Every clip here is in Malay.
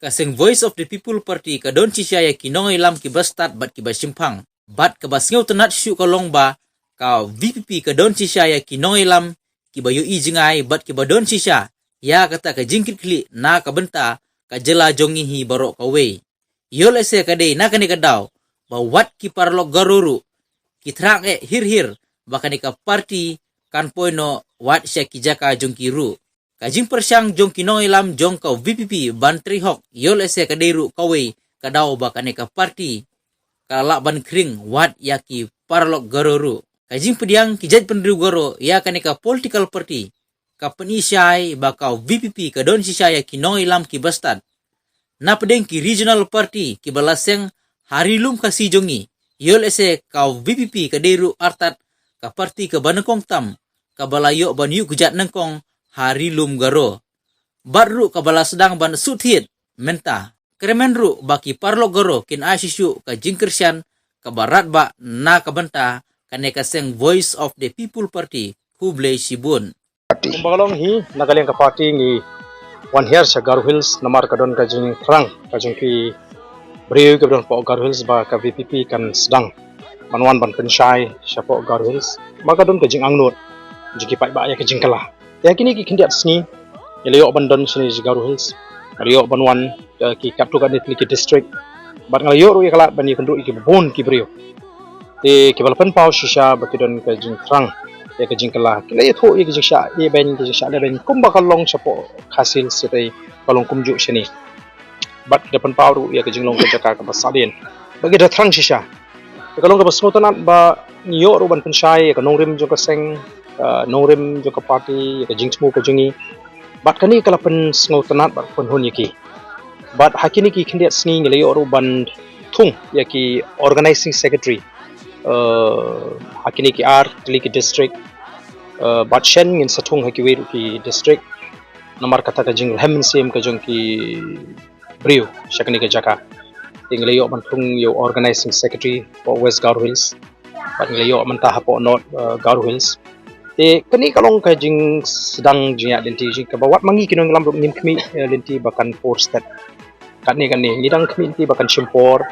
Kasing Voice of the People Party kadon cisaya kinong ilam ki bastat bat ki basimpang. Bat ka basngaw tanat syu ka longba ka VPP kadon cisaya kinong ilam ki bayu ijingay bat ki badon cisya. Ya kata ka jingkit kli na kabenta ka jela jongihi barok kawe. Yol ese kadai na kani kadaw bawat ki Paralok Garo ki trak hir bakani ka parti kan poino wat sya ki jaka jongkiru. Kajing persyang jong kinong ilam jong kau VPP bantri hok yol ese kadairu kawe kadaw bakani ka parti kalak ban kring wat yaki Paralok Garo. Kajing pediang kijat pendiri Garo ya kani ka political party ka penisay bakau VPP kadon sisaya kinong ilam ki bastad. Na pedeng ki regional party ki balaseng harilum kasi jongi yol ese kau VPP kadairu artat ka parti ka banengkong tam ka balayo ban yu kujat nengkong harilum Garo. Barru ka bala Sdang ban suthit menta. Kremenru baki Paralok Garo kin asisyu ka jingkersyan ka barat ba na kabenta kane kaseng Voice of the People Party Kublai Sibun. Kumbagalong hi nagaling ka party ni one here sa Garo Hills namar kadon ka jing frang ka jing ki brio ka don po Garo Hills ba ka VPP kan Sdang manwan ban pensai sa po Garo Hills maka don ka jing angnut jiki pai ba ya ka jing kala ya kini ki kindiat sni yeleo bandon sni sa Garo Hills yeleo banwan ki kaptu ka nitli ki district bat ngalayo ru ya kala ban ikandu ki bon ki brio te ki balpan pau shisha ba ki don ka jing frang ya ka jing kala kila ya tho ya ka jing sha ya ben ki jing sha ben kumbakalong sa po hasil sitai kalong kumju sini bat depan pau ru ya ka jing long ka jaka ka basadin bagi da thrang shisha kalong ka basmotanat ba niyo ru ban pensai ka nongrim jo ka seng nongrim jo ka party ka jing smu ka jingi bat kani kala pen sngotanat bat pen hun yaki bat hakini ki kindiat sni ngelayo ru ban thung yaki organizing secretary hakini ki tili ki district bat shen ngin satung hakiwe ki district namar kata ka jing hem sim ka jong ki brio shakani ka jaka ngelayo ban thung yo organizing secretary for West Garo Hills bat ngelayo man ta hapo not Garo Hills te kani kalong ka jing Sdang jiya lenti jing ka bawat mangi kinong lam ngim kmi lenti bakan four step kani ngidang kmi lenti bakan shimpor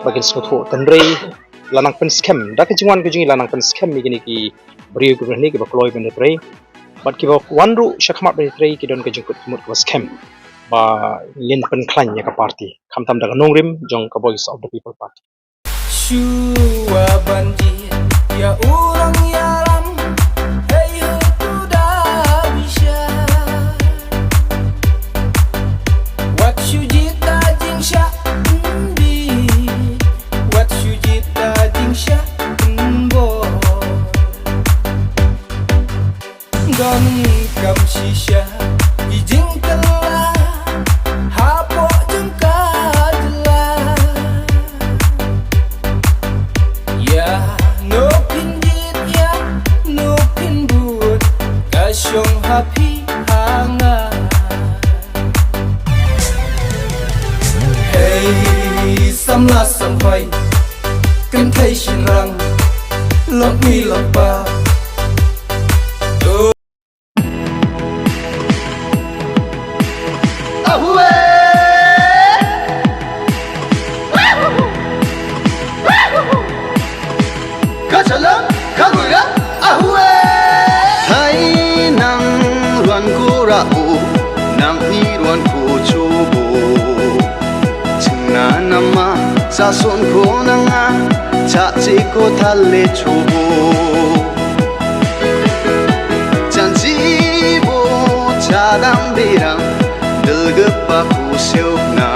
bakin smutho tanrei lanang pen scam da ka jingwan ka jing lanang pen scam ni gini ki brio ko ni ki bakloi ben trei bat ki ba wanru Khmat ben trei ki don ka jing kut mut ka scam ba lin pen klan ya ka party khamtam da nongrim jong ka Voice of the People Party shua banjir ya urang yalam hey tu dah bisa what shujita jingsha bi what shujita jingsha bo don kam shisha ijing kala hapo jengka jela ya no pinjit ya no pinbut kasyong happy hanga hey samla sampai kan thai shin rang lok mi lok ba Sasun ko na nga, chachi ko thale chubo Janji bo chadang birang, delgep pa ku siok na